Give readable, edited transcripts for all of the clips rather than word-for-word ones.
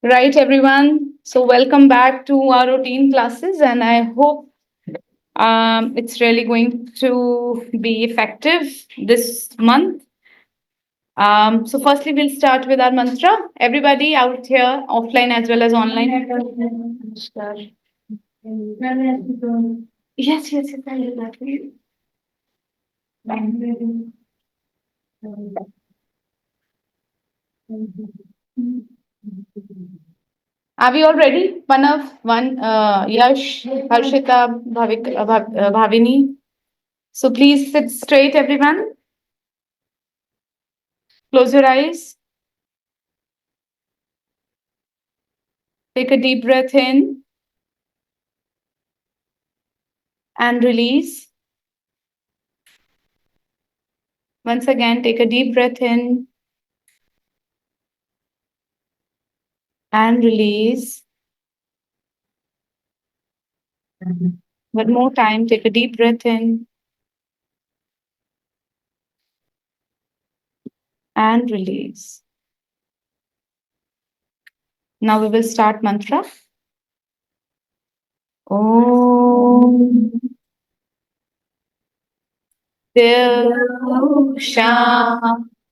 Right, everyone. So, welcome back to our routine classes, and I hope it's really going to be effective this month. So, firstly, we'll start with our mantra. Everybody out here, offline as well as online. Namaskar. Yes, yes, yes, I'll do that for you. Are we all ready? Yash, Harshita, Bhavini. So please sit straight, everyone. Close your eyes. Take a deep breath in and release. Once again, take a deep breath in and release. One more time, take a deep breath in and release. Now we will start mantra. Om Dev Shanti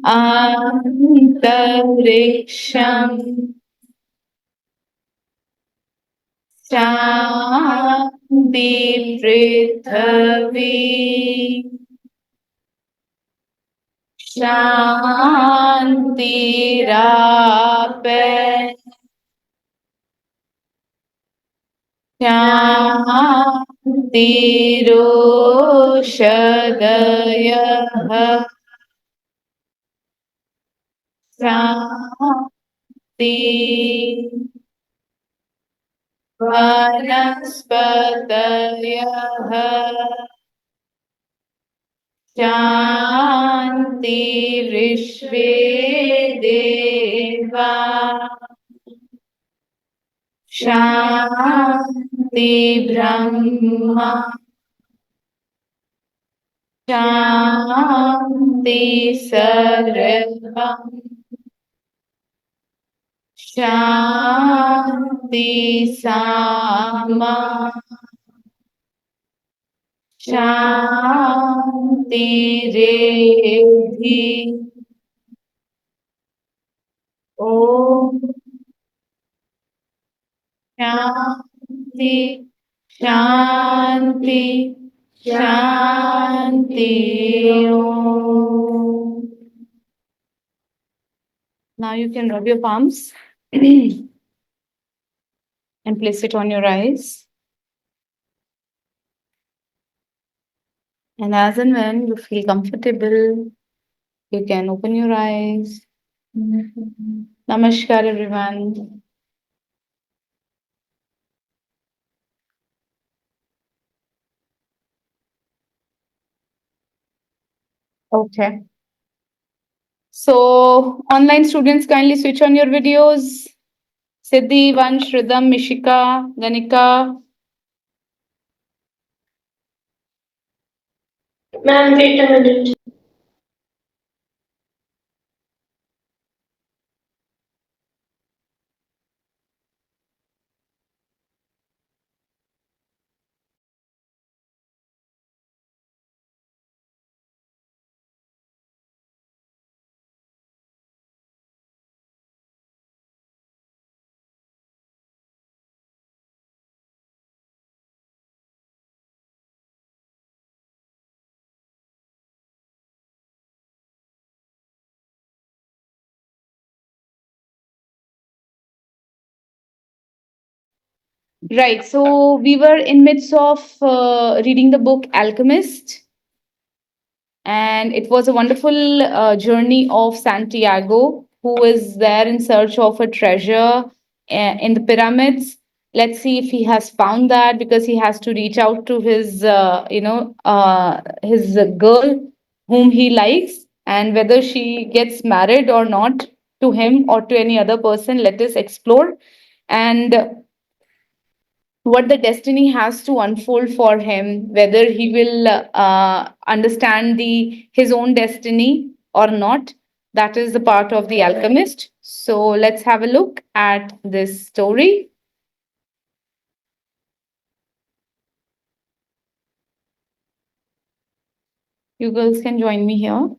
Antariksham Shanti Prithvi Shantirape Shantiroshadayah Shanti Vanaspatayah Shanti Deva Shanti Brahma Shanti Sarvam Shanti Sama Shanti Redhi Om Shanti Shanti Shanti Om. Now you can rub your palms and place it on your eyes. And as and when you feel comfortable, you can open your eyes. Namaskar, everyone. Okay. So, online students, kindly switch on your videos. Siddhi, Vansh, Rhythm, Mishika, Ganika. Ma'am, wait a minute. Right. So, we were in midst of reading the book Alchemist, and it was a wonderful journey of Santiago, who is there in search of a treasure in the pyramids. Let's see if he has found that, because he has to reach out to his girl whom he likes, and whether she gets married or not to him or to any other person. Let us explore. And what the destiny has to unfold for him, whether he will understand the his own destiny or not. That is the part of The Alchemist. So let's have a look at this story. You girls can join me here.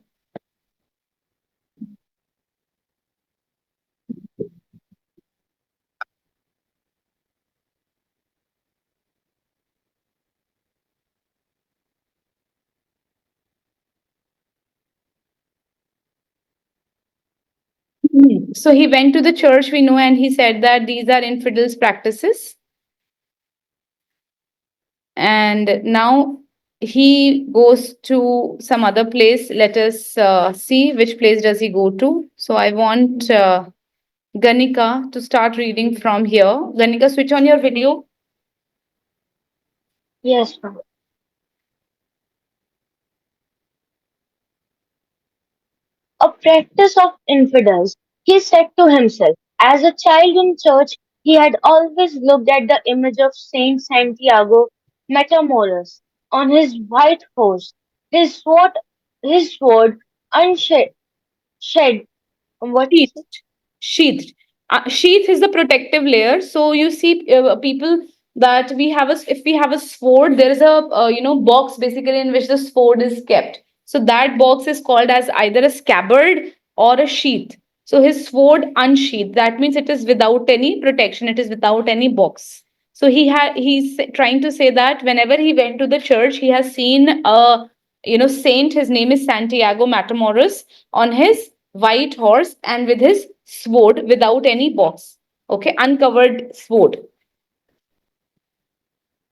So he went to the church, we know, and he said that these are infidels' practices. And now he goes to some other place. Let us see which place does he go to. So I want Ganika to start reading from here. Ganika, switch on your video. Yes, ma'am. A practice of infidels, he said to himself. As a child in church, he had always looked at the image of Saint Santiago Matamoros on his white horse, his sword unshed, shed, what is it? Sheathed. Sheathed. Sheath is the protective layer. So you see, people, that we have a, if we have a sword, there is a box basically in which the sword is kept. So that box is called as either a scabbard or a sheath. So his sword unsheathed. That means it is without any protection. It is without any box. So he's trying to say that whenever he went to the church, he has seen a saint. His name is Santiago Matamoros on his white horse and with his sword without any box. Okay, uncovered sword.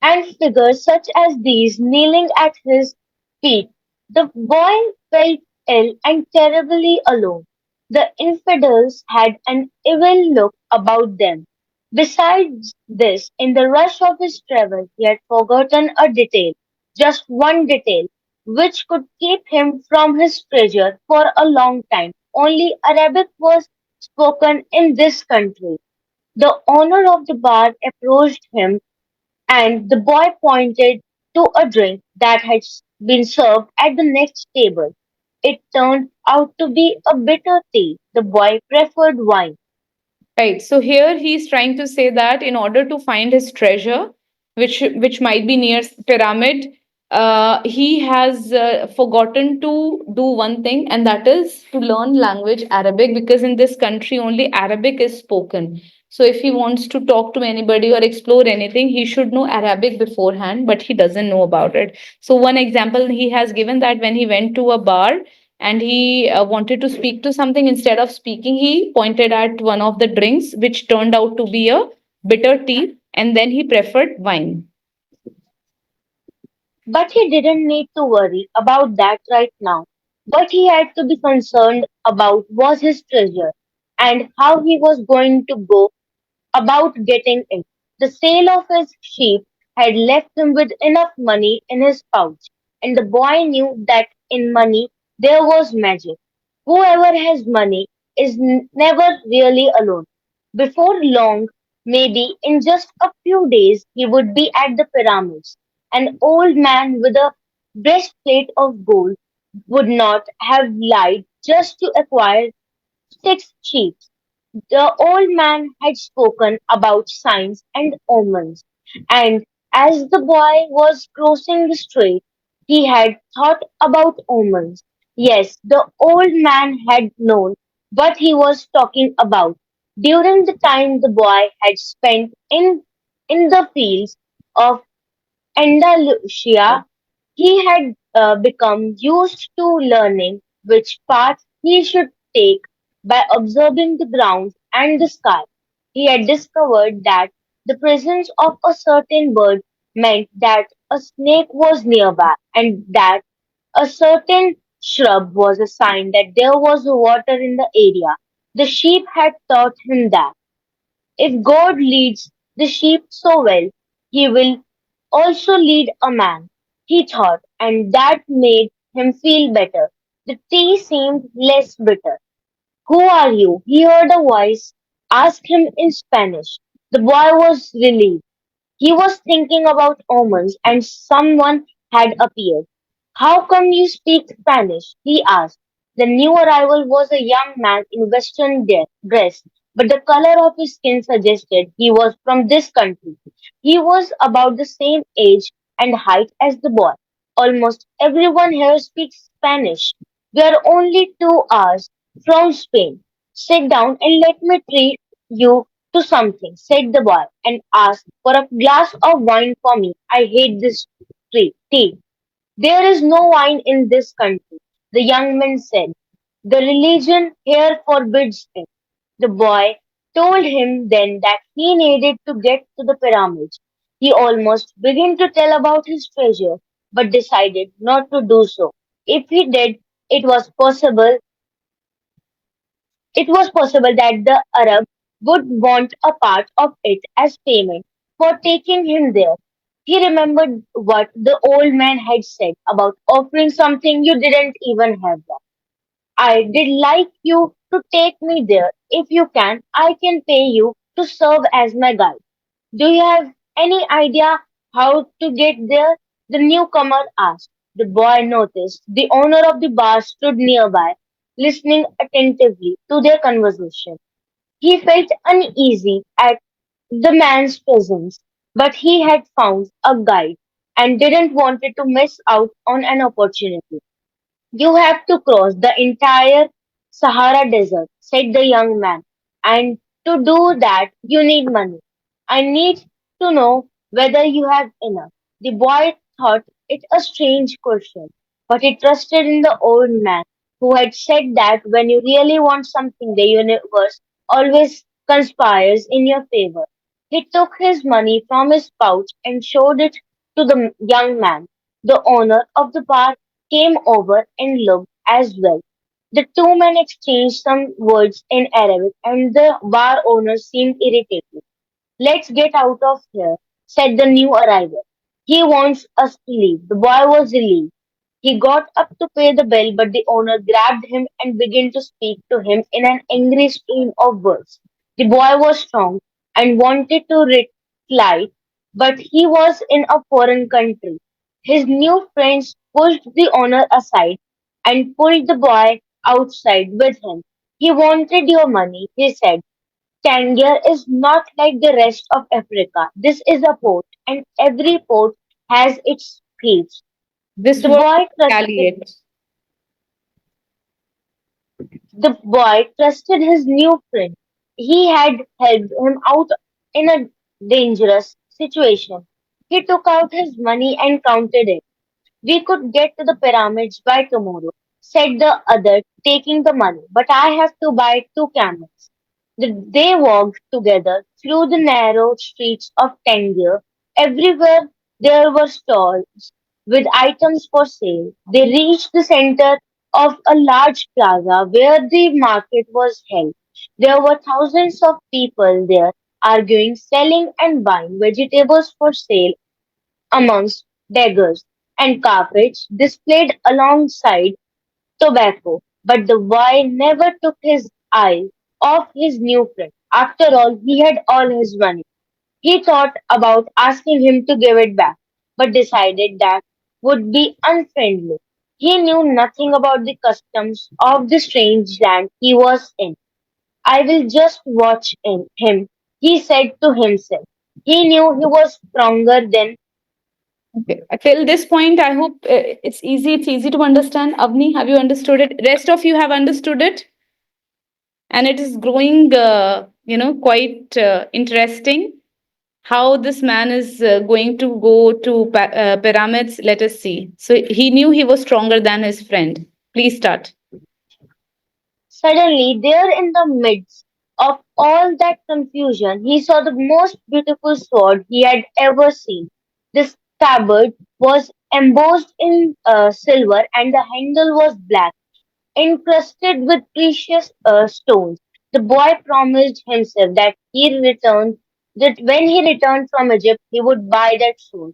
And figures such as these kneeling at his feet. The boy felt ill and terribly alone. The infidels had an evil look about them. Besides this, in the rush of his travel, he had forgotten a detail, just one detail, which could keep him from his treasure for a long time. Only Arabic was spoken in this country. The owner of the bar approached him and the boy pointed to a drink that had been served at the next table. It turned out to be a bitter tea. The boy preferred wine. Right. So here he's trying to say that in order to find his treasure, which might be near pyramid, he has forgotten to do one thing, and that is to learn language Arabic, because in this country only Arabic is spoken. So if he wants to talk to anybody or explore anything, he should know Arabic beforehand, but he doesn't know about it. So one example he has given, that when he went to a bar and he wanted to speak to something, instead of speaking he pointed at one of the drinks which turned out to be a bitter tea, and then he preferred wine. But he didn't need to worry about that right now. What he had to be concerned about was his treasure and how he was going to go about getting it. The sale of his sheep had left him with enough money in his pouch, and the boy knew that in money there was magic. Whoever has money is never really alone. Before long, maybe in just a few days, he would be at the pyramids. An old man with a breastplate of gold would not have lied just to acquire 6 sheep. The old man had spoken about signs and omens, and as the boy was crossing the street, he had thought about omens. Yes, the old man had known what he was talking about. During the time the boy had spent in the fields of Andalusia, he had become used to learning which path he should take by observing the ground and the sky. He had discovered that the presence of a certain bird meant that a snake was nearby, and that a certain shrub was a sign that there was water in the area. The sheep had taught him that. If God leads the sheep so well, he will also lead a man, he thought, and that made him feel better. The tea seemed less bitter. Who are you? He heard a voice ask him in Spanish. The boy was relieved. He was thinking about omens and someone had appeared. How come you speak Spanish? He asked. The new arrival was a young man in western dress, but the color of his skin suggested he was from this country. He was about the same age and height as the boy. Almost everyone here speaks Spanish. We are only 2 hours from Spain. Sit down and let me treat you to something, said the boy, and asked for a glass of wine for me. I hate this tea. There is no wine in this country, the young man said. The religion here forbids it. The boy told him then that he needed to get to the pyramids. He almost began to tell about his treasure, but decided not to do so. If he did, it was possible it was possible that the Arab would want a part of it as payment for taking him there. He remembered what the old man had said about offering something you didn't even have. I did like you to take me there. If you can, I can pay you to serve as my guide. Do you have any idea how to get there? The newcomer asked. The boy noticed the owner of the bar stood nearby, listening attentively to their conversation. He felt uneasy at the man's presence, but he had found a guide and didn't want to miss out on an opportunity. You have to cross the entire Sahara Desert, said the young man, and to do that you need money. I need to know whether you have enough. The boy thought it a strange question, but he trusted in the old man who had said that when you really want something, the universe always conspires in your favor. He took his money from his pouch and showed it to the young man. The owner of the bar came over and looked as well. The two men exchanged some words in Arabic, and the bar owner seemed irritated. Let's get out of here, said the new arrival. He wants us to leave. The boy was relieved. He got up to pay the bill, but the owner grabbed him and began to speak to him in an angry stream of words. The boy was strong and wanted to reply, but he was in a foreign country. His new friends pushed the owner aside and pulled the boy outside with him. He wanted your money, he said. Tangier is not like the rest of Africa. This is a port, and every port has its thieves. This The was boy trusted retaliate. the boy trusted his new friend. He had helped him out in a dangerous situation. He took out his money and counted it. We could get to the pyramids by tomorrow, said the other, taking the money. But I have to buy 2 camels. They walked together through the narrow streets of Tangier. Everywhere there were stalls with items for sale. They reached the center of a large plaza where the market was held. There were thousands of people there arguing, selling, and buying vegetables for sale amongst daggers and carpets displayed alongside tobacco. But the boy never took his eyes off his new friend. After all, he had all his money. He thought about asking him to give it back, but decided that would be unfriendly. He knew nothing about the customs of the strange land he was in. I will just watch him, he said to himself. He knew he was stronger than Okay. Till this point, I hope it's easy. It's easy to understand. Avni, have you understood it? Rest of you have understood it, and it is growing. Quite interesting. How this man is going to go to pyramids. Let us see. So he knew he was stronger than his friend. Please start. Suddenly, there in the midst of all that confusion, he saw the most beautiful sword he had ever seen. The scabbard was embossed in silver and the handle was black, encrusted with precious stones. The boy promised himself that when he returned from Egypt, he would buy that sword.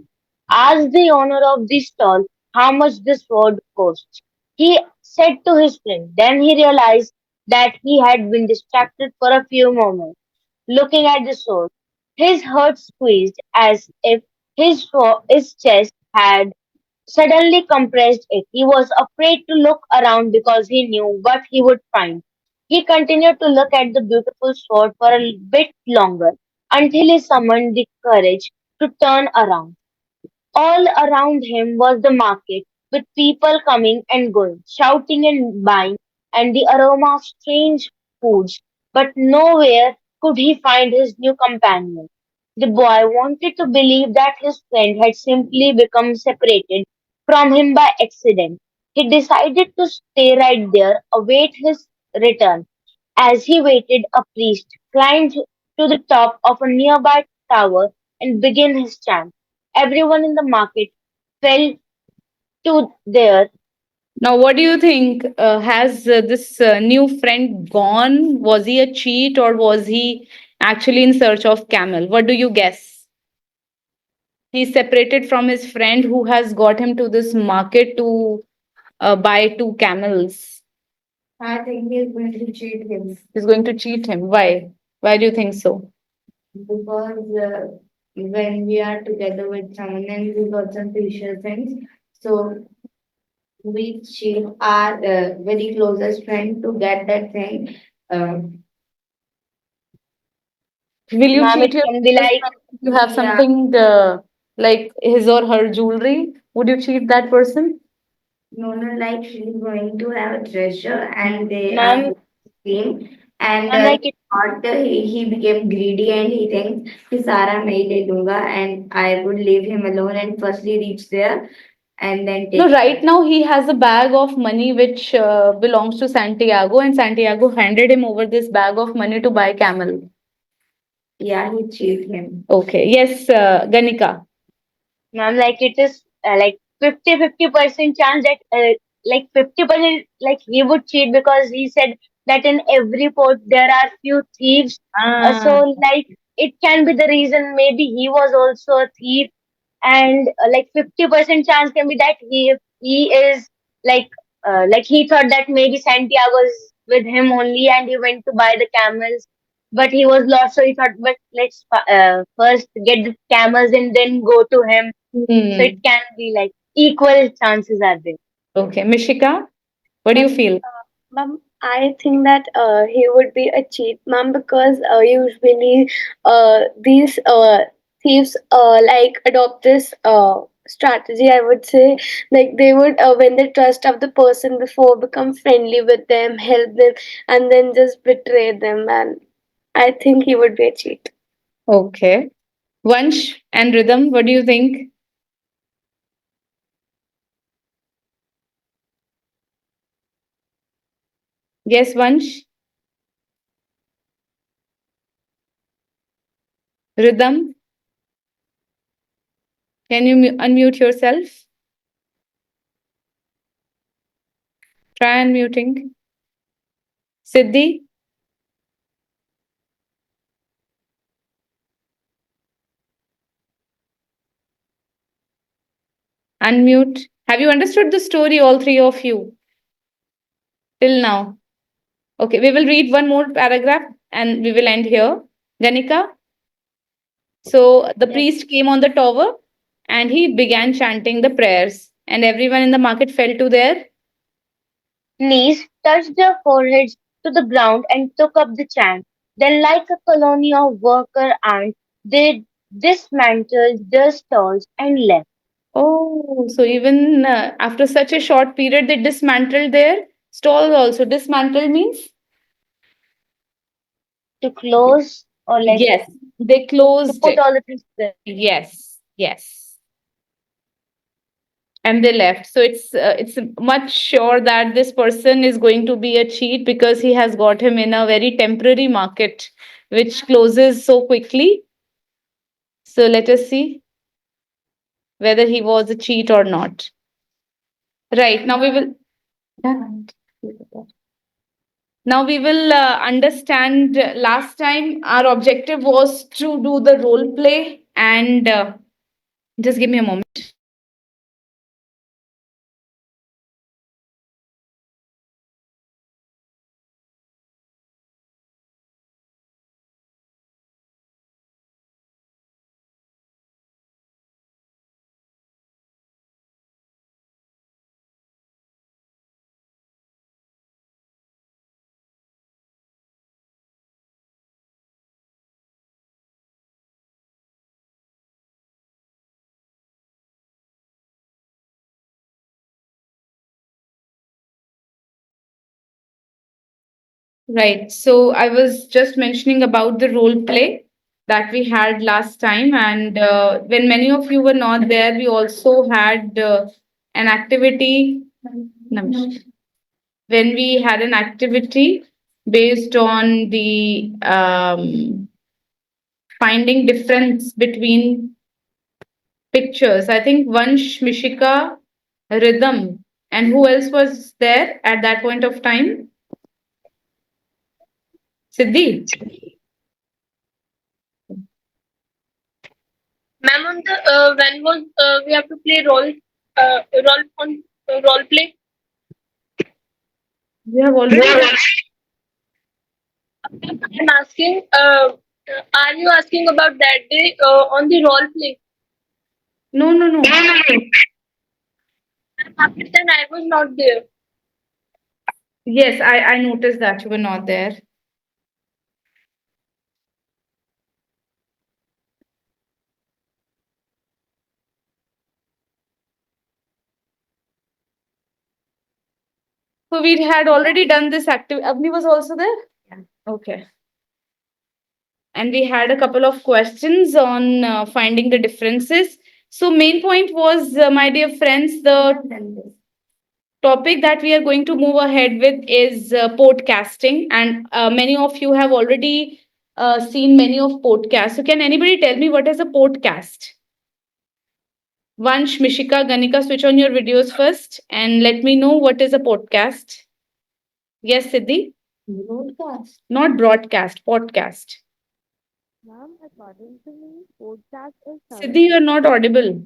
Asked the owner of the stall how much the sword cost. He said to his friend. Then he realized that he had been distracted for a few moments, looking at the sword. His heart squeezed as if his chest had suddenly compressed it. He was afraid to look around because he knew what he would find. He continued to look at the beautiful sword for a bit longer until he summoned the courage to turn around. All around him was the market, with people coming and going, shouting and buying, and the aroma of strange foods. But nowhere could he find his new companion. The boy wanted to believe that his friend had simply become separated from him by accident. He decided to stay right there, await his return. As he waited, a priest climbed to the top of a nearby tower and began his chant. Everyone in the market fell to their Now, what do you think? Has this new friend gone? Was he a cheat or was he actually in search of camel? What do you guess? He's separated from his friend who has got him to this market to buy two camels. I think he's going to cheat him. He's going to cheat him. Why? Why do you think so? Because when we are together with someone and we got some precious things, so we cheat our very closest friend to get that thing. Um, Will you ma'am, cheat it your can be closest like friend if you have Yeah, something like his or her jewelry? Would you cheat that person? no, no, like she's going to have a treasure and they are ma'am, same. And ma'am, like it thought he became greedy and he thinks कि सारा मैं ही ले लूंगा and I would leave him alone and firstly reach there and then No, take. right now he has a bag of money which belongs to Santiago, and Santiago handed him over this bag of money to buy camel. Yeah, he cheated him. Okay. Yes, Ganika. Ma'am, like it is like 50-50% chance that like 50% like he would cheat because he said that in every port there are few thieves. Ah, So like it can be the reason maybe he was also a thief, and like 50% chance can be that he is like he thought that maybe Santiago is with him only and he went to buy the camels, but he was lost, so he thought, but let's first get the camels and then go to him, so it hmm. can be like equal chances are there. Okay. Mishika, what do you Ma'am, feel? ma'am, I think that he would be a cheat, ma'am, because usually these thieves like adopt this strategy. I would say, like they would when they trust of the person before, become friendly with them, help them, and then just betray them. And I think he would be a cheat. Okay. Vansh and Rhythm, what do you think? Yes, Vansh. Rhythm, can you unmute yourself? Try unmuting. Siddhi, unmute. Have you understood the story, all three of you, till now? Okay, we will read one more paragraph and we will end here. Ganika, so the Yes. priest came on the tower and he began chanting the prayers, and everyone in the market fell to their. Knees touched their foreheads to the ground and took up the chant. Then, like a colony of worker ants, they dismantled their stalls and left. Oh, so even after such a short period, they dismantled their stalls also. Dismantled means? To close or like Yes, they to closed put it. all the things together. Yes, yes. And they left. So it's much sure that this person is going to be a cheat because he has got him in a very temporary market which closes so quickly. So let us see whether he was a cheat or not. Right, now we will. Yeah. Now we will understand. Last time our objective was to do the role play, and just give me a moment. Right. So I was just mentioning about the role play that we had last time, and when many of you were not there, we also had an activity. Namaste. When we had an activity based on the finding difference between pictures. I think Vansh, Mishika, Rhythm, and who else was there at that point of time? Siddhi. Ma'am, on the when was we have to play role on role play? We have already done. I'm asking, are you asking about that day on the role play? No, no, no. Then I was not there. Yes, I noticed that you were not there. So we had already done this active. Avni was also there? Yeah. Okay. And we had a couple of questions on finding the differences. So main point was, my dear friends, We the have done this. topic that we are going to move ahead with is podcasting, and many of you have already seen many of podcasts. So can anybody tell me what is a podcast? Vansh, Mishika, Ganika, switch on your videos first and let me know what is a podcast. Yes, Siddhi? Broadcast. Not broadcast, podcast. Ma'am, according to me, podcast is Siddhi, you something. are not audible.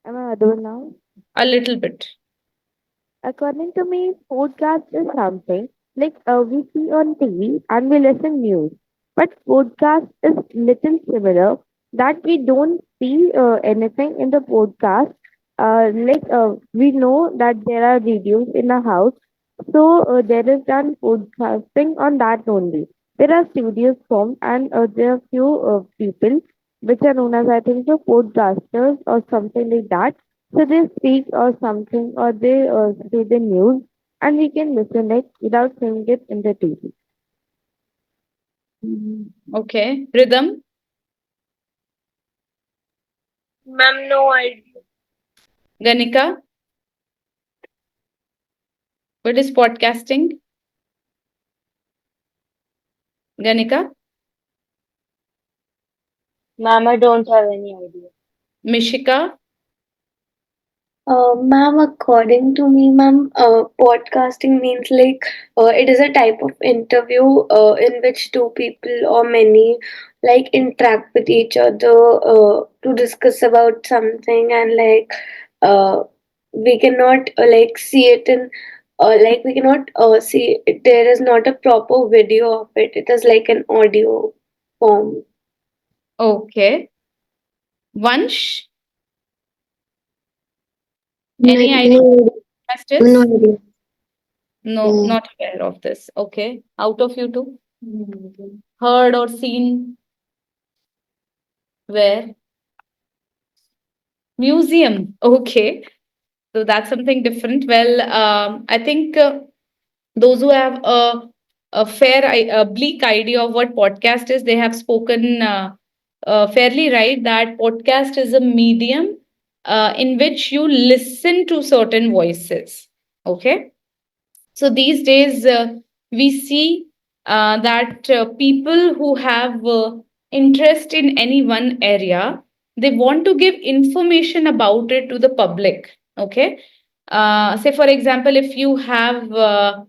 Am I audible now? A little bit. According to me, podcast is something like we see on TV and we listen news. But podcast is little similar that we don't see anything in the podcast. We know that there are videos in the house, so there is done podcasting on that only. There are studios formed and there are few people which are known as I think so podcasters or something like that, so they speak or something, or they say the news, and we can listen it without seeing it in the TV. Okay. Rhythm? Ma'am, no idea. Ganika? What is podcasting? Ganika? Ma'am, I don't have any idea. Mishika? Ma'am, according to me, ma'am, podcasting means like it is a type of interview in which two people or many like interact with each other to discuss about something, and we cannot like see it in we cannot see it. There is not a proper video of it. It is like an audio form. Okay. Vansh? No, Any idea no, what podcast no is? idea. No, not aware of this. Okay. Out of you two? Heard or seen? Where? Museum. Okay. So that's something different. Well, I think those who have a bleak idea of what podcast is, they have spoken fairly right that podcast is a medium in which you listen to certain voices. Okay. So these days, we see that people who have interest in any one area, they want to give information about it to the public. Okay. Say, for example, if you have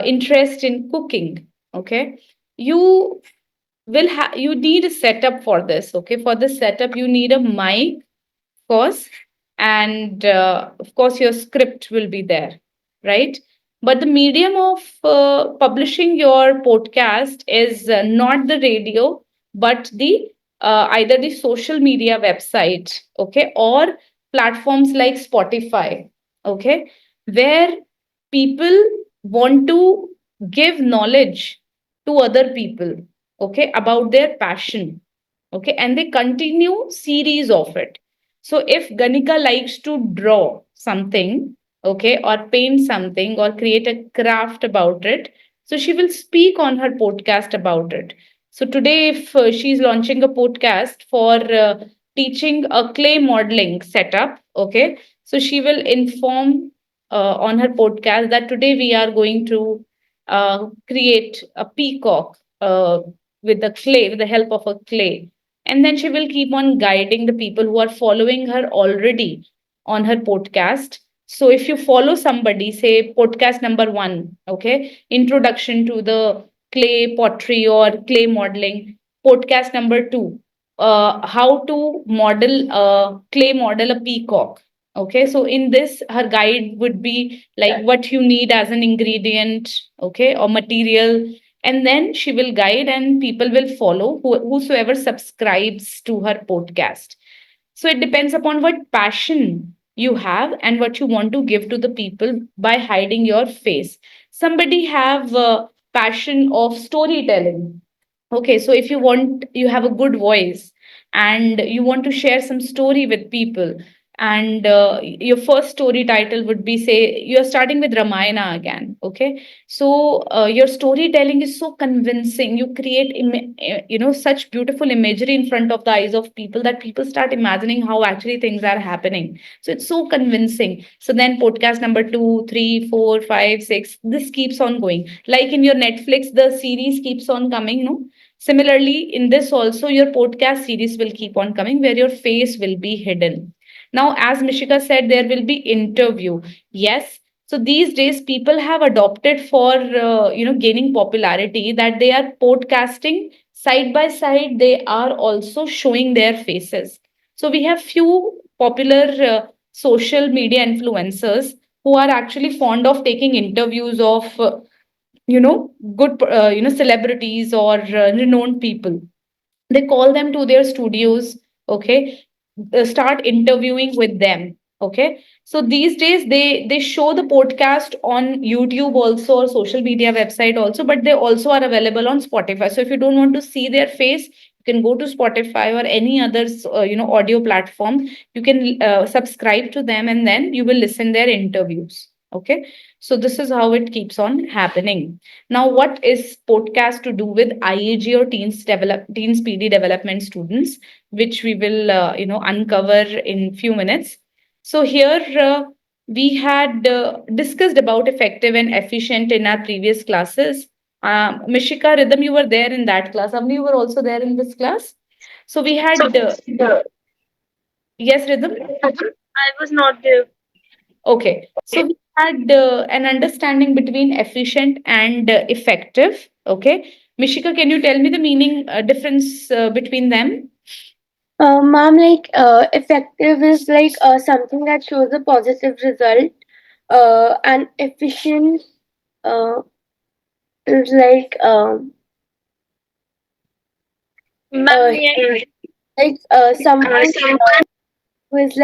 interest in cooking, okay, you you need a setup for this. Okay. For this setup, you need a mic, course, and of course your script will be there, right? But the medium of publishing your podcast is not the radio, but the either the social media website, okay, or platforms like Spotify, okay, where people want to give knowledge to other people, okay, about their passion, okay, and they continue series of it. So if Ganika likes to draw something, okay, or paint something or create a craft about it, So she will speak on her podcast about it. So today, if she's launching a podcast for teaching a clay modeling setup, okay, so she will inform on her podcast that today we are going to create a peacock with the clay, with the help of a clay. And then she will keep on guiding the people who are following her already on her podcast. So if you follow somebody, say podcast number one, okay, introduction to the clay pottery or clay modeling. Podcast number two, how to model a clay model a peacock. Okay, so in this, her guide would be like what you need as an ingredient, okay, or material, and then she will guide and people will follow whosoever subscribes to her podcast. So it depends upon what passion you have and what you want to give to the people by hiding your face. Somebody have a passion of storytelling. Okay, so if you want, you have a good voice and you want to share some story with people, and your first story title would be, say, you're starting with Ramayana again. Okay, so your storytelling is so convincing. You create, such beautiful imagery in front of the eyes of people that people start imagining how actually things are happening. So it's so convincing. So then podcast number two, three, four, five, six, this keeps on going. Like in your Netflix, the series keeps on coming, no? Similarly, in this also, your podcast series will keep on coming where your face will be hidden. Now, as Mishika said, there will be interview. Yes. So these days, people have adopted for gaining popularity that they are podcasting side by side. They are also showing their faces. So we have few popular social media influencers who are actually fond of taking interviews of good celebrities or renowned people. They call them to their studios, okay, start interviewing with them, okay. So these days they show the podcast on YouTube also, or social media website also, but they also are available on Spotify. So if you don't want to see their face, you can go to Spotify or any other audio platform. You can subscribe to them and then you will listen their interviews, okay. So this is how it keeps on happening. Now, what is podcast to do with IAG or teens PD development students, which we will uncover in few minutes. So here we had discussed about effective and efficient in our previous classes. Mishika, Rhythm, you were there in that class. Avni, you were also there in this class. So we had yes, Rhythm. I was not there. Okay, so we had an understanding between efficient and effective. Okay, Mishika, can you tell me the meaning difference between them? Ma'am, effective is something that shows a positive result, and efficient uh, is Ma'am, may I? someone who is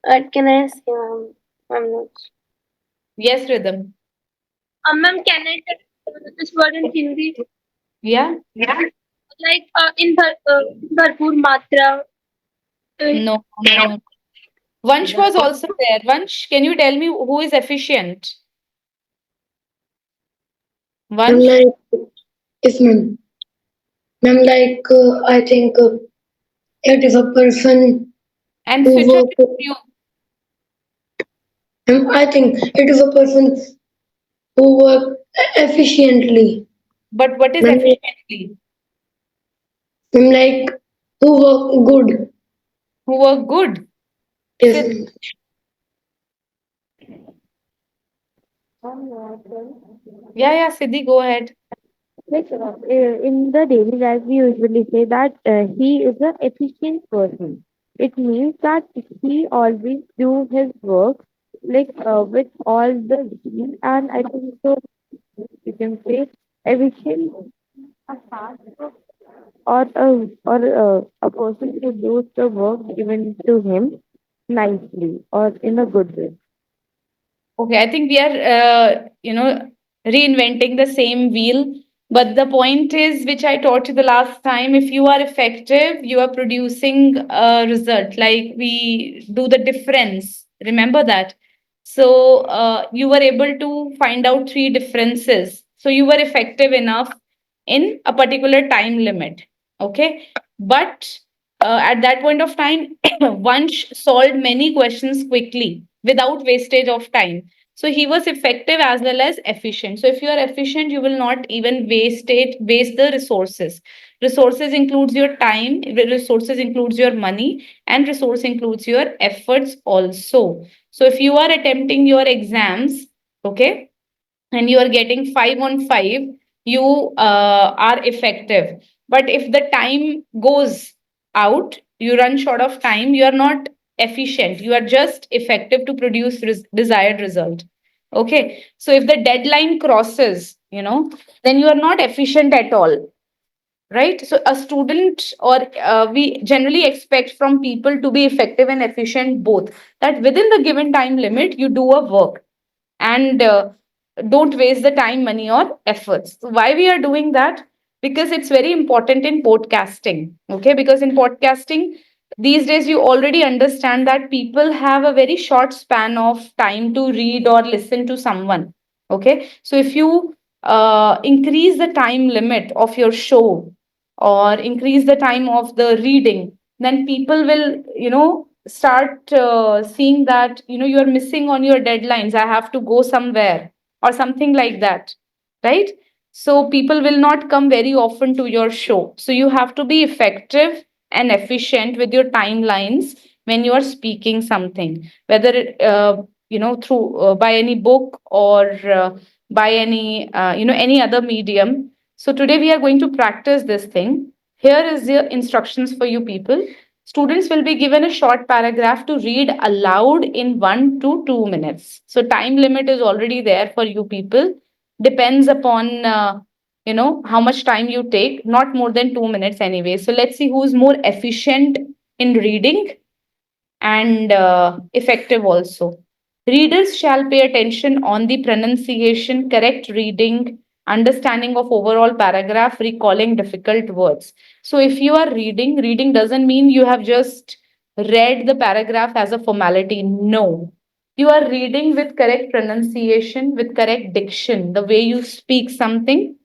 what can I say, ma'am? I'm not. Yes, Rhythm. Ma'am, can I tell this word in Hindi? Yeah. Like bharpur matra. No, no. Vansh was also there. Vansh, can you tell me who is efficient? I'm Vansh like, if I'm like, I think it is a person and who Switha, work. you. I think it is a person who work efficiently. But what is I'm, efficiently? I'm like, who work good. Who were good? Sid, Yes, yeah, Siddhi, go ahead. In the daily life, we usually say that he is an efficient person. It means that he always do his work with all the zeal, and I think so. You can say efficient or a person who does the work given to him nicely or in a good way. Okay, I think we are, reinventing the same wheel. But the point is, which I taught you the last time, if you are effective, you are producing a result. Like we do the difference. Remember that. So you were able to find out three differences. So you were effective enough in a particular time limit. Okay. But at that point of time, Vansh solved many questions quickly without wastage of time. So he was effective as well as efficient. So if you are efficient, you will not even waste the resources. Resources includes your time, resources includes your money, and resource includes your efforts also. So if you are attempting your exams, okay, and you are getting 5 on 5, you are effective. But if the time goes out, you run short of time, you are not efficient. You are just effective to produce desired result. Okay. So if the deadline crosses, then you are not efficient at all, right? So a student, or we generally expect from people to be effective and efficient both, that within the given time limit you do a work, and don't waste the time, money, or efforts. So why we are doing that? Because it's very important in podcasting. Okay, because in podcasting these days you already understand that people have a very short span of time to read or listen to someone. Okay, so if you increase the time limit of your show, or increase the time of the reading, then people will start seeing that you are missing on your deadlines, I have to go somewhere or something like that, right? So people will not come very often to your show. So you have to be effective and efficient with your timelines when you are speaking something, whether through by any book, or by any other medium. So today we are going to practice this thing. Here is the instructions for you people. Students will be given a short paragraph to read aloud in 1 to 2 minutes. So time limit is already there for you people. Depends upon how much time you take, not more than 2 minutes anyway. So let's see who's more efficient in reading and effective also. Readers shall pay attention on the pronunciation, correct reading, understanding of overall paragraph, recalling difficult words. So if you are reading doesn't mean you have just read the paragraph as a formality. No. You are reading with correct pronunciation, with correct diction, the way you speak something.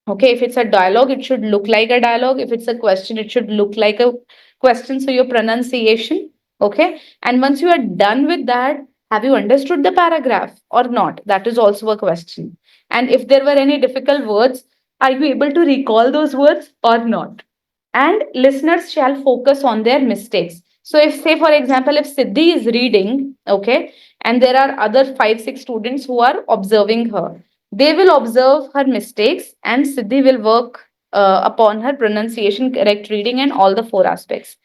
Okay, if it's a dialogue, it should look like a dialogue. If it's a question, it should look like a question. So your pronunciation, okay. And once you are done with that, have you understood the paragraph or not? That is also a question. And if there were any difficult words, are you able to recall those words or not? And listeners shall focus on their mistakes. So if, say for example, if Siddhi is reading, okay, and there are other 5 6 students who are observing her, they will observe her mistakes, and Siddhi will work upon her pronunciation, correct reading, and all the 4 aspects.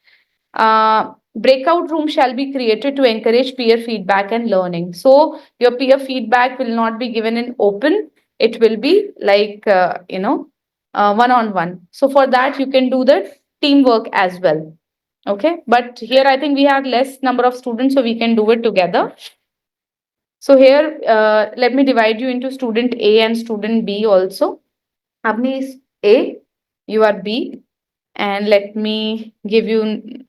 Breakout room shall be created to encourage peer feedback and learning. So your peer feedback will not be given in open, it will be like one on one. So for that you can do the teamwork as well. Okay, but here I think we have less number of students, so we can do it together. So here let me divide you into student A and student B also. Avni is A, you are B, and let me give you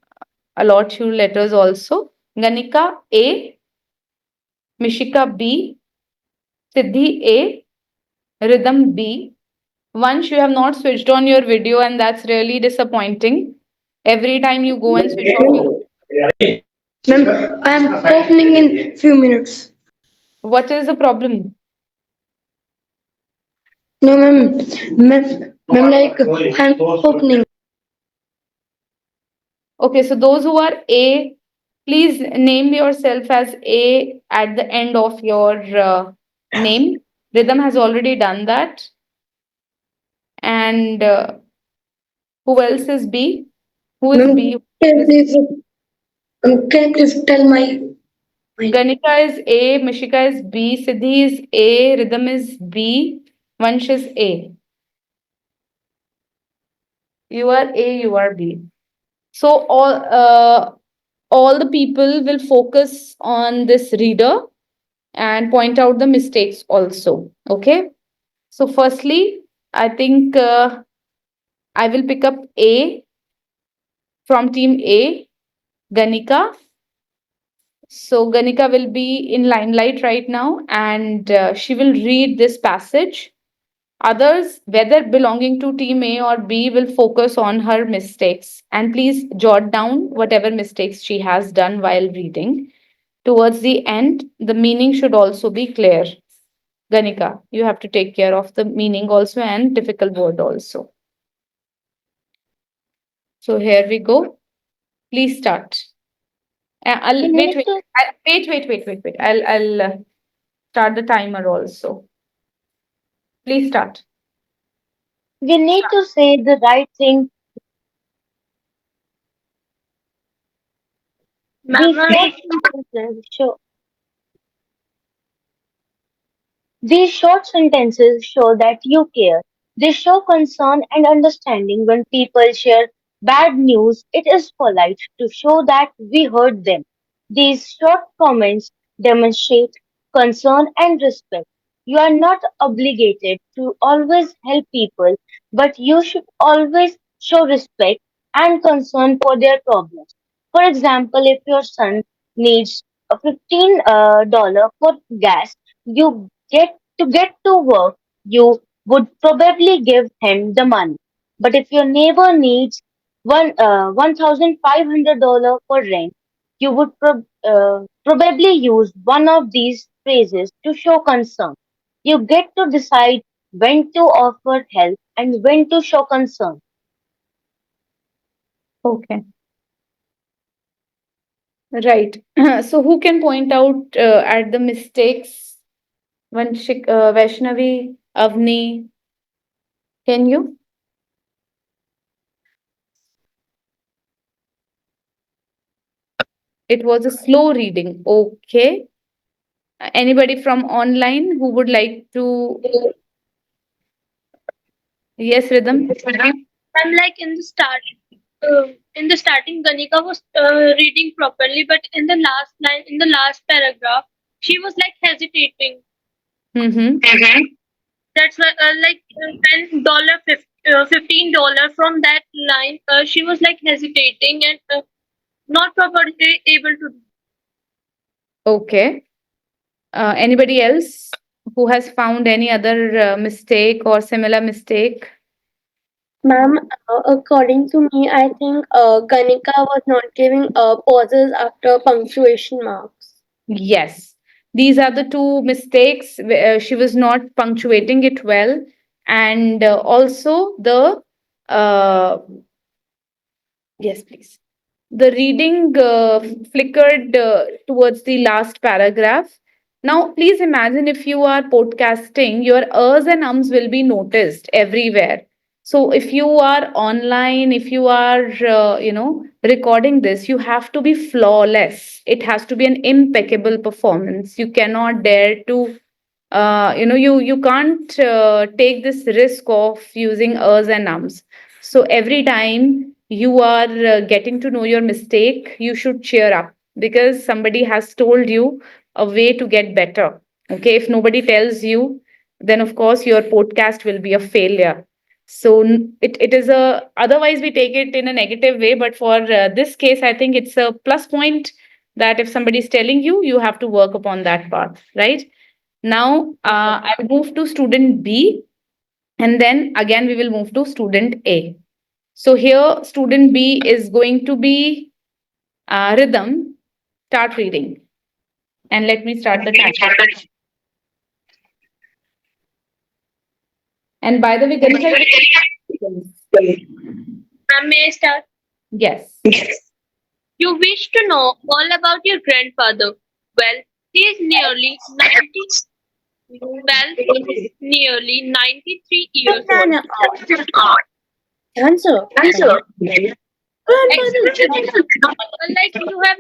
allot you letters also. Ganika A, Mishika B, Siddhi A, Rhythm B. Once you have not switched on your video, and that's really disappointing. Every time you go and switch off your, Ma'am, I am opening in few minutes. what is the problem? No, ma'am, like I'm opening. Okay, so those who are A, please name yourself as A at the end of your name. Rhythm has already done that. And who else is B? Who is Ma'am, B? can you please, can you please tell my Ganika is A, Mishika is B, Siddhi is A, Rhythm is B, Vansh is A. You are A, you are B. So all the people will focus on this reader and point out the mistakes also. Okay. So firstly, I think I will pick up A from team A, Ganika, So Ganika will be in limelight right now, and she will read this passage. Others, whether belonging to team A or B, will focus on her mistakes. And please jot down whatever mistakes she has done while reading. Towards the end, the meaning should also be clear. Ganika, you have to take care of the meaning also and difficult word also. So here we go. Please start. We I'll need to wait. I'll start the timer also. Please start. we need to say the right thing. Ma'am, These short sentences show that you care. They show concern and understanding. When people share bad news, it is polite to show that we heard them. These short comments demonstrate concern and respect. You are not obligated to always help people, but you should always show respect and concern for their problems. For example, if your son needs a $15 for gas, you get to work, you would probably give him the money. But if your neighbor needs $1,500 for rent, you would probably use one of these phrases to show concern. You get to decide when to offer help and when to show concern. Okay. Right. So who can point out at the mistakes? Vaishnavi, Avni, can you? It was a slow reading. Okay. Anybody from online who would like to? Yes, Rhythm. I'm like in the starting, Ganika was reading properly, but in the last line, in the last paragraph, she was like hesitating. Mm-hmm. That's why, $15 from that line, she was like hesitating and not properly able to. Okay. Anybody else who has found any other mistake or similar mistake? Ma'am, according to me, I think Ganika was not giving pauses after punctuation marks. Yes. These are the two mistakes. She was not punctuating it well. And also the, uh, yes, please. The reading flickered towards the last paragraph. Now, please imagine if you are podcasting, your ers and ums will be noticed everywhere. So, if you are online, if you are, recording this, you have to be flawless. It has to be an impeccable performance. You cannot dare to, you can't take this risk of using ers and ums. So, every time you are getting to know your mistake, you should cheer up because somebody has told you a way to get better. Okay, if nobody tells you, then of course your podcast will be a failure. So it is a, otherwise we take it in a negative way, but for this case, I think it's a plus point that if somebody is telling you, you have to work upon that path, right? Now I'll move to student B, and then again we will move to student A. So here, student B is going to be Rhythm. Start reading. And let me start the timer. And by the way, Ganesha, May I start? yes. You wish to know all about your grandfather. Well, he is nearly 90. Well, he is nearly 93 years old. Answer. Like you have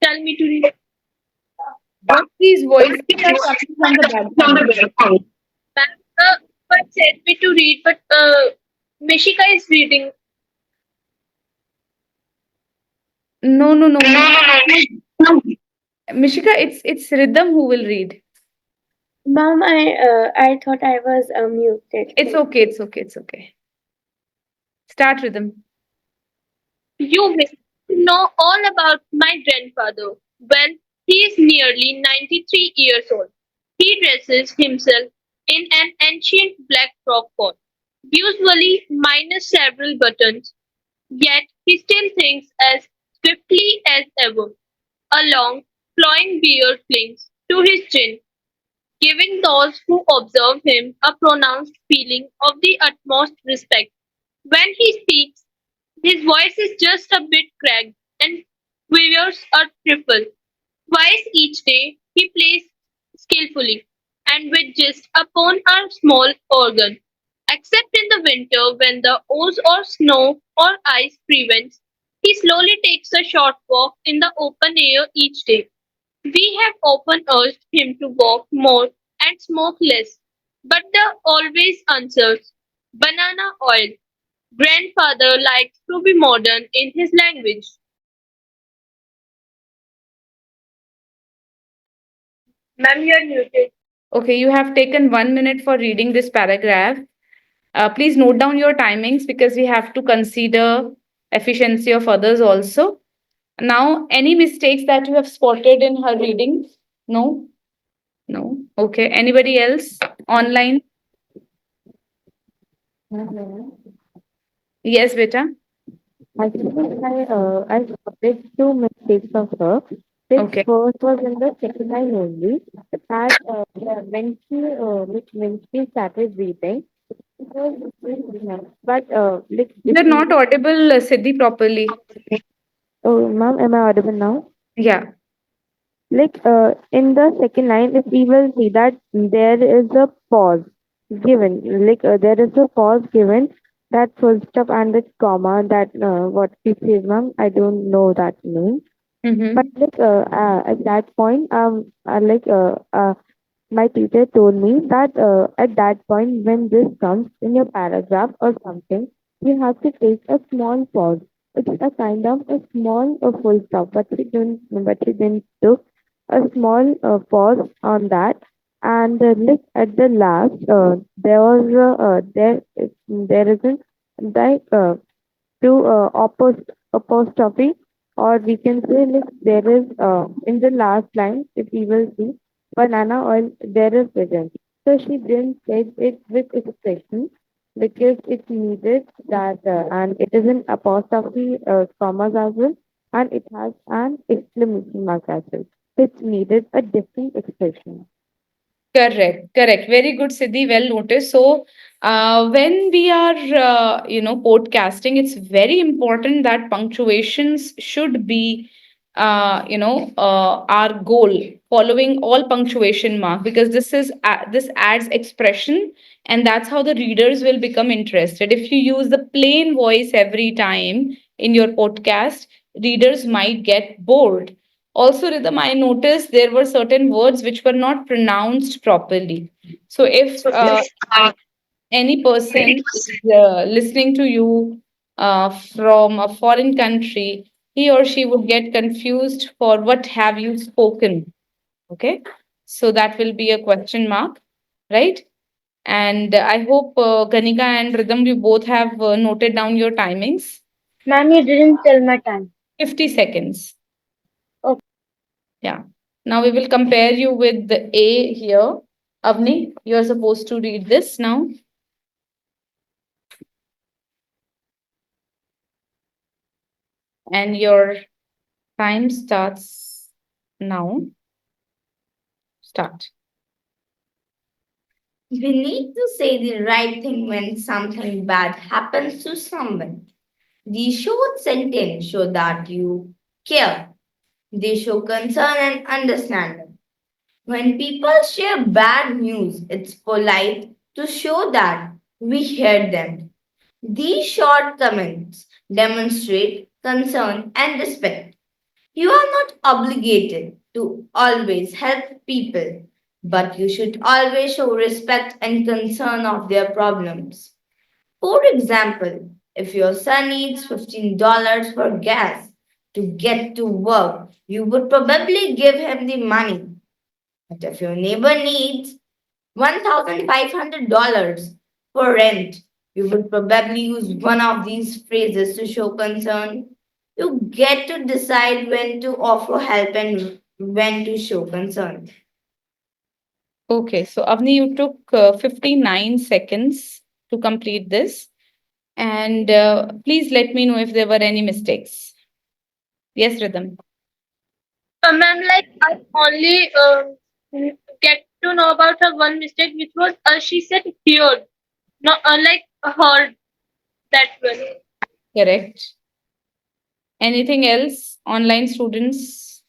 tell me to read. What these voices are coming from the background? Ma'am, but said me to read, but Mishika is reading. No, no, no. Mishika, it's Rhythm who will read. Ma'am, I thought I was muted. It's okay, it's okay, it's okay. Start Rhythm. You wish to know all about my grandfather. Well, he is nearly 93 years old. He dresses himself in an ancient black frock coat, usually minus several buttons, yet he still thinks as swiftly as ever. A long, flowing beard clings to his chin, giving those who observe him a pronounced feeling of the utmost respect. When he speaks, his voice is just a bit cracked and quivers a trifle. Twice each day he plays skillfully and with just upon a small organ. Except in the winter when the ooze or snow or ice prevents, he slowly takes a short walk in the open air each day. We have often urged him to walk more and smoke less, but the always answers banana oil. Grandfather likes to be modern in his language. Ma'am, you are muted. Okay, you have taken 1 minute for reading this paragraph. Please note down your timings because we have to consider efficiency of others also. Now, any mistakes that you have spotted in her reading? No? No. Okay. Anybody else online? Yes, beta. Actually, I spotted two mistakes of her. This Okay. first was in the second line only. That when she started reading, it was but like if You're we not audible, Siddhi, properly. oh ma'am, am I audible now? Yeah. Like in the second line, if we will see that there is a pause given, like there is a pause given, that full stop and the comma, that what she says, ma'am, I don't know that name. But Mm-hmm. like at that point, my teacher told me that at that point, when this comes in your paragraph or something, you have to take a small pause. It's a kind of a small full stop, but she didn't do a small pause on that. And like at the last, there was there isn't like to apostrophe, or we can say like there is in the last line, if we will see banana oil, there is written. So she didn't say it with expression because it needed that, and it is an apostrophe commas as well, and it has an exclamation mark as well. It needed a different expression. Correct, correct. Very good, Siddhi. Well noticed. So, when we are, podcasting, it's very important that punctuations should be, our goal, following all punctuation mark, because this adds expression, and that's how the readers will become interested. If you use the plain voice every time in your podcast, readers might get bored. Also, Rhythm, I noticed there were certain words which were not pronounced properly. So, if any person is listening to you from a foreign country, he or she would get confused for what have you spoken. Okay, so that will be a question mark, right? And I hope Ganika and Rhythm, you both have noted down your timings. Ma'am, you didn't tell my time. 50 seconds. Okay. Yeah. Now we will compare you with the A here. Avni, you are supposed to read this now. And your time starts now. Start. We need to say the right thing when something bad happens to someone. The short sentence show that you care. They show concern and understanding. When people share bad news, it's polite to show that we hear them. These short comments demonstrate concern and respect. You are not obligated to always help people, but you should always show respect and concern of their problems. For example, if your son needs $15 for gas to get to work, you would probably give him the money. But if your neighbor needs $1,500 for rent, you would probably use one of these phrases to show concern. You get to decide when to offer help and when to show concern. Okay, so Avni, you took 59 seconds to complete this. And please let me know if there were any mistakes. Yes, Rhythm. Ma'am, like I only get to know about her one mistake, which was she said heard, not like heard that one. Correct. Anything else? Online students?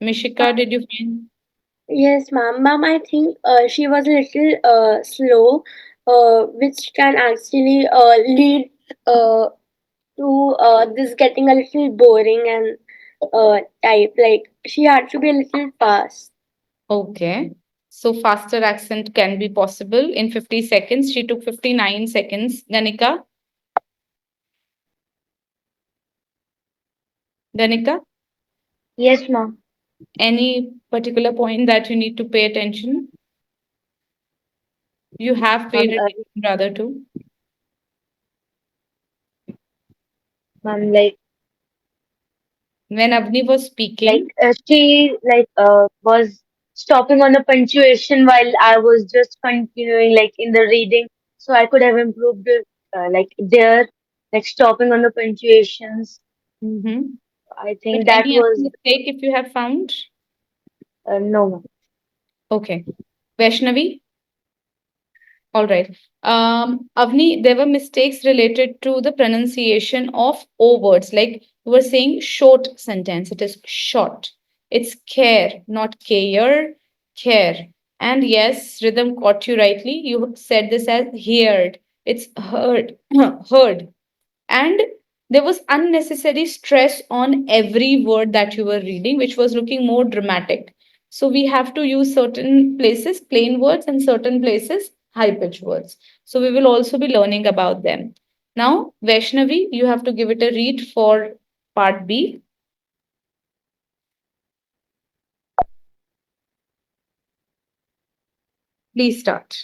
Mishika, did you find? Yes, ma'am. Ma'am, I think she was a little slow, which can actually lead to this getting a little boring and type. Like she had to be a little fast. Okay. So faster accent can be possible in 50 seconds. She took 59 seconds. Ganika? Ganika? Yes, ma'am. Any particular point that you need to pay attention? You have paid Ma'am, attention rather too. ma'am, When Avni was speaking, she was stopping on the punctuation while I was just continuing like in the reading, so I could have improved it like there, like stopping on the punctuations. mhm. I But think that any other was mistake if you have found? no, ma'am. Okay. Vaishnavi? All right. Avni, there were mistakes related to the pronunciation of O words. Like you were saying short sentence. It is short. It's care, not care, care. And yes, Rhythm caught you rightly. You said this as heard. It's heard, heard. And there was unnecessary stress on every word that you were reading, which was looking more dramatic. So we have to use certain places plain words and certain places high pitched words. So we will also be learning about them. Now, Vaishnavi, you have to give it a read for part B. Please start.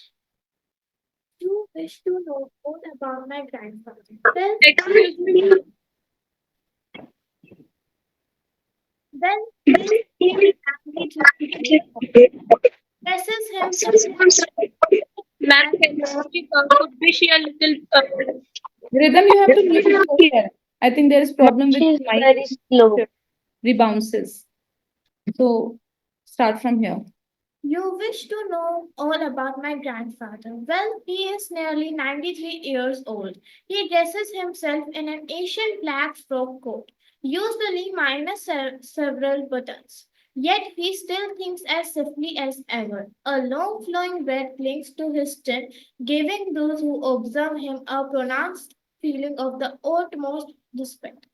You wish to know more about my grandfather. Well, Excuse me. well, he is nearly 93 years old. Dresses himself Ma'am, and could be she a little Rhythm, you have to mute yourself. I think there is Ma'am, problem with she's mic very slow. rebounces. So start from here. you wish to know all about my grandfather. Well, he is nearly 93 years old. He dresses himself in an Asian black frock coat, usually minus several buttons. Yet he still thinks as swiftly as ever. A long flowing beard clings to his chin, giving those who observe him a pronounced feeling of the utmost respect.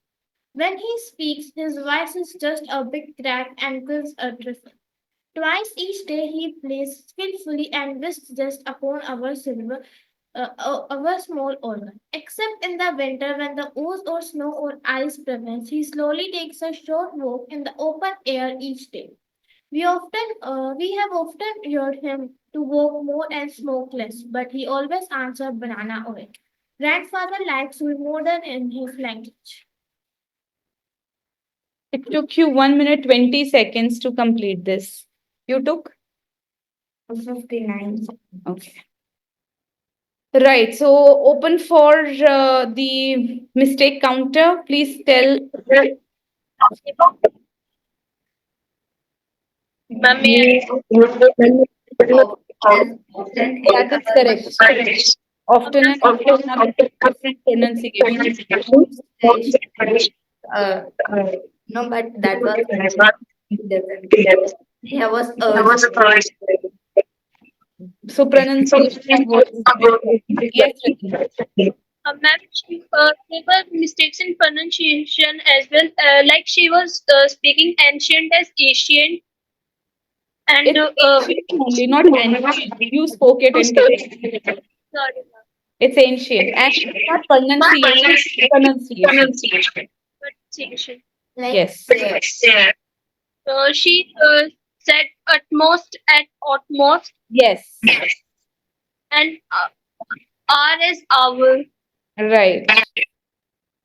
When he speaks, his voice is just a big crack and gives a trifle. Twice each day he plays skillfully and whisks just upon our small organ. Except in the winter when the ooze or snow or ice prevents, he slowly takes a short walk in the open air each day. We have often heard him to walk more and smoke less, but he always answered banana oil. Grandfather likes to be modern in his language. It took you 1 minute 20 seconds to complete this. You took? 59. Okay. Right. So open for the mistake counter. Please tell. ma'am, may Often That is correct. Often and often are different pronunciations. Most uh, no, but that was different. Here was urged. so pronunciation and words is different. Yes, Ritu. ma'am, there were mistakes in pronunciation as well. Like she was speaking ancient as Asian, and It's ancient only, not ancient. You spoke it incorrectly. sorry, ma'am, It's ancient. And it's not pronunciation, pronunciation. but it's Asian. Like Yes. She said at utmost, Yes. and R is our. Right.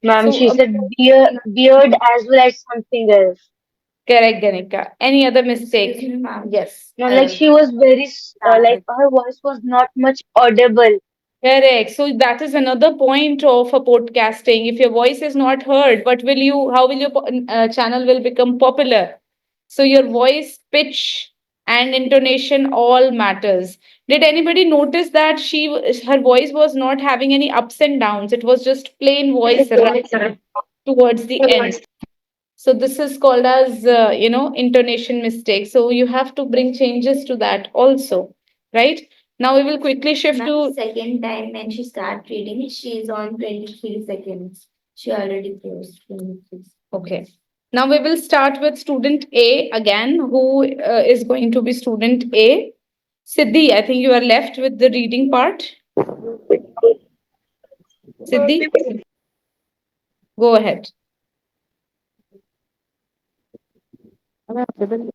Ma'am, So, she said beard as well as something else. correct, Ganika. Any other Excuse mistake? me, ma'am. Yes. No, like she was very, like Started. her voice was not much audible. Correct. So that is another point of a podcasting. If your voice is not heard, what will you? How will your channel will become popular? So your voice, pitch, and intonation all matters. Did anybody notice that her voice was not having any ups and downs? It was just plain voice towards the end. So this is called as intonation mistake. So you have to bring changes to that also, right? Now we will quickly shift Ma'am, to second time when she start reading, she is on 23 seconds. She already closed 23. okay. Now we will start with student A again, who is going to be student A. Siddhi, I think you are left with the reading part. Siddhi, go ahead. Am I audible?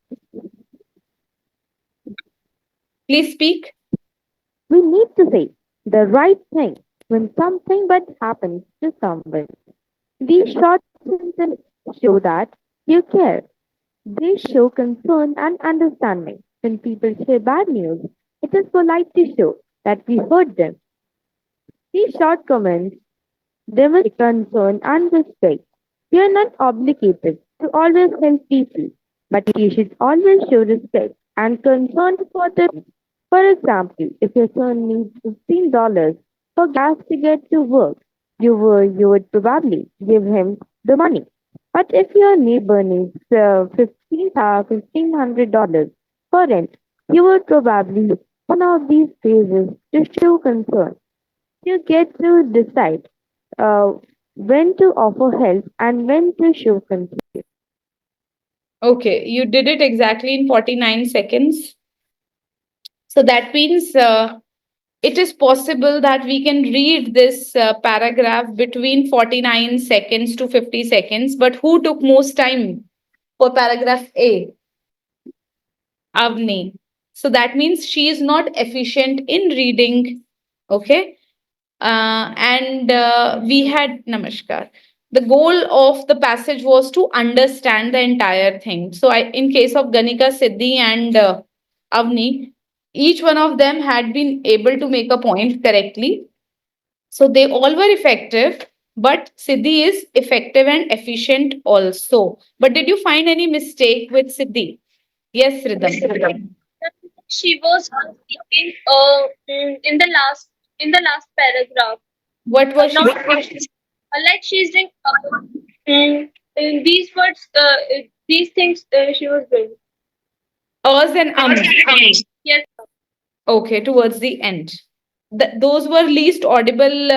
Please speak. We need to say the right thing when something bad happens to someone. These short sentences show that you care. They show concern and understanding. When people share bad news, it is polite to show that we heard them. These short comments demonstrate concern and respect. You are not obligated to always help people, but you should always show respect and concern for them. For example, if your son needs $15 for gas to get to work, you would probably give him the money. But if your neighbor needs $1,500 for rent, you would probably use one of these phrases to show concern. You get to decide uh, when to offer help and when to show concern. Okay, you did it exactly in 49 seconds. So that means it is possible that we can read this paragraph between 49 seconds to 50 seconds. But who took most time for paragraph A? Avni. So that means she is not efficient in reading. Okay. And we had Namaskar. The goal of the passage was to understand the entire thing. So, in case of Ganika, Siddhi, and Avni, each one of them had been able to make a point correctly. So, they all were effective, but Siddhi is effective and efficient also. But did you find any mistake with Siddhi? Yes, Rhythm. She was speaking in the last paragraph. What was she? Not like she's doing in these words, these things she was doing. Us and Yes, Okay, towards the end. Those were least audible,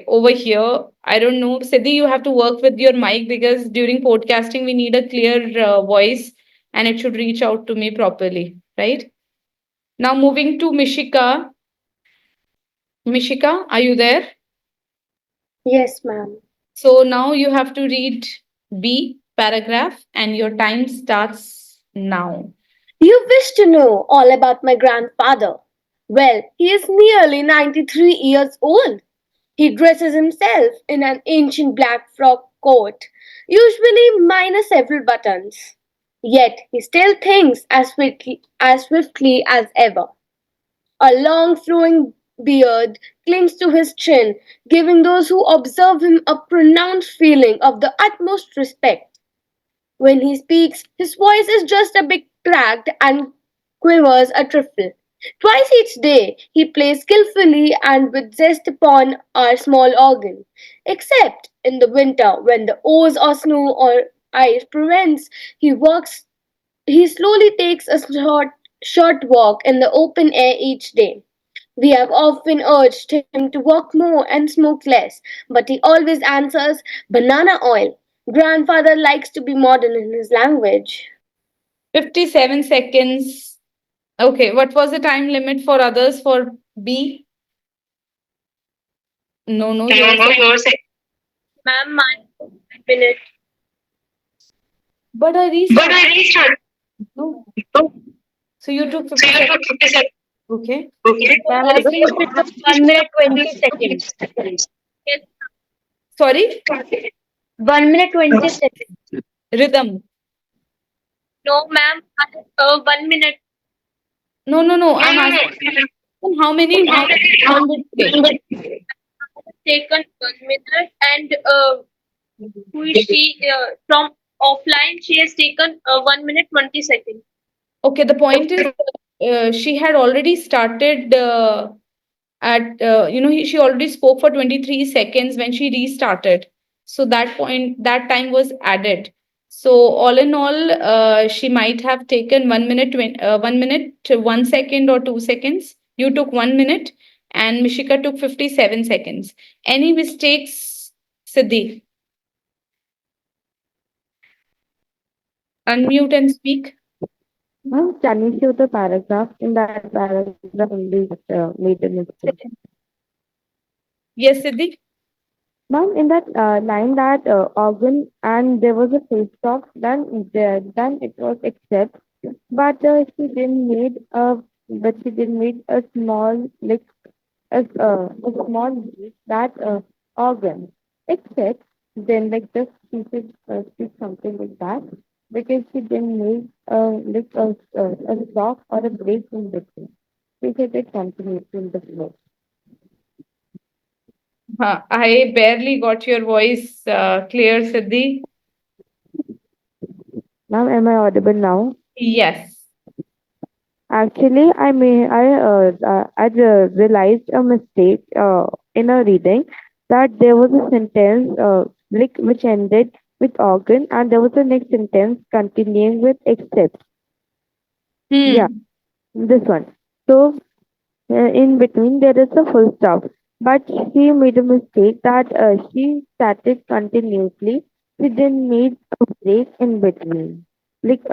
over here. I don't know. Siddhi, you have to work with your mic because during podcasting, we need a clear voice and it should reach out to me properly, right? Now, moving to Mishika. Mishika, are you there? Yes, ma'am. So now you have to read B paragraph and your time starts now. You wish to know all about my grandfather. Well, he is nearly 93 years old. He dresses himself in an ancient black frock coat, usually minus several buttons. Yet he still thinks as swiftly as ever. A long flowing beard clings to his chin, giving those who observe him a pronounced feeling of the utmost respect. When he speaks, his voice is just a bit cracked and quivers a trifle. Twice each day, he plays skillfully and with zest upon our small organ, except in the winter when the O's or snow or ice prevents. He walks. He slowly takes a short walk in the open air each day. We have often urged him to walk more and smoke less, but he always answers, banana oil. Grandfather likes to be modern in his language. 57 seconds. Okay, what was the time limit for others for B? No, no, yours. ma'am, my minute. But I restarted. No. So you took 50 seconds. Okay. Ma'am, I think it took 1 minute 20 seconds. Yes, Sorry, 1 minute 20 seconds. rhythm. No, ma'am. 1 minute. No, no, no. I'm asking how many times it take. Taken 1 minute, and who is she? From offline, she has taken 1 minute 20 seconds. Okay, the point is, she had already started at she already spoke for 23 seconds when she restarted, so that point, that time was added. So all in all, she might have taken 1 minute 1 second or 2 seconds. You took 1 minute and Mishika took 57 seconds. Any mistakes, Siddhi? Unmute and speak. Ma'am, can you show the paragraph? In that paragraph only made a mistake. Yes, Siddhi. Ma'am, in that line that organ and there was a face off, then it was accept, but she didn't make a small like a small break that organ except then like just she should speak something like that because she didn't make a stop or a break in between. She said it continues in the flow. I barely got your voice clear, Siddhi. Ma'am, am I audible now? Yes. Actually, I realized a mistake in a reading that there was a sentence like which ended with organ, and there was a next sentence continuing with except. Yeah, Hmm. this one. So in between there is a full stop, but she made a mistake that she started continuously. She didn't make a break in between. Like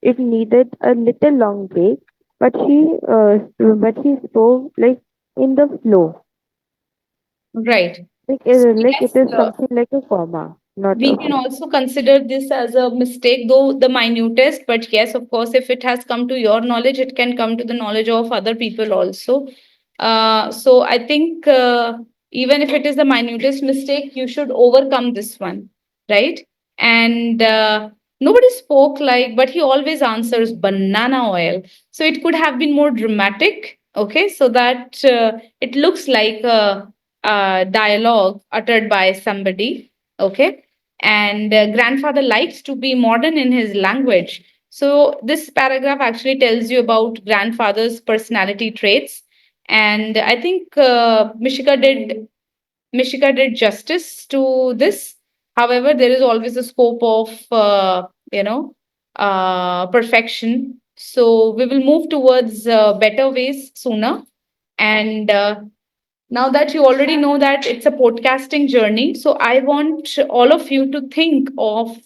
it needed a little long break, but she spoke like in the flow. Right. Like it Yes, is something like a comma, not we a. can also consider this as a mistake, though the minutest. But yes, of course, if it has come to your knowledge, it can come to the knowledge of other people also. So I think even if it is the minutest mistake, you should overcome this one, right? And nobody spoke like, but he always answers banana oil. So it could have been more dramatic, okay, so that it looks like a dialogue uttered by somebody, okay. And grandfather likes to be modern in his language. So this paragraph actually tells you about grandfather's personality traits, and I think Mishika did justice to this. However, there is always a scope of perfection. So we will move towards better ways sooner. And now that you already know that it's a podcasting journey, so I want all of you to think of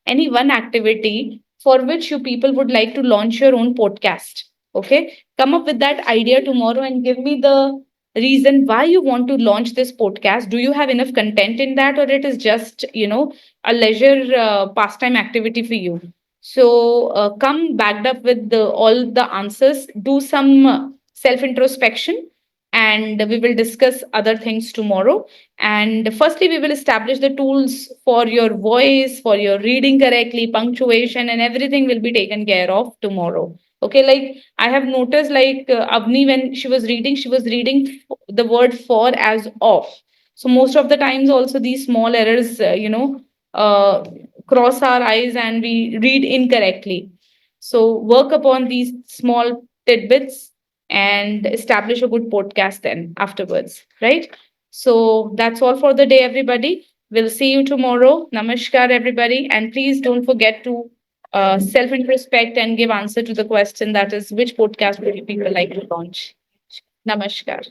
any one activity for which you people would like to launch your own podcast. Okay, come up with that idea tomorrow and give me the reason why you want to launch this podcast. Do you have enough content in that, or it is just a leisure pastime activity for you? So come backed up with all the answers. Do some self introspection, and we will discuss other things tomorrow. And firstly, we will establish the tools for your voice, for your reading correctly, punctuation, and everything will be taken care of tomorrow. Okay, like I have noticed, like Avni, when she was reading the word for as off. So most of the times, also these small errors, uh, cross our eyes and we read incorrectly. So work upon these small tidbits and establish a good podcast then afterwards, right? So that's all for the day, everybody. We'll see you tomorrow. Namaskar, everybody. And please don't forget to self introspect and give answer to the question, that is, which podcast would you people like to launch? Namaskar.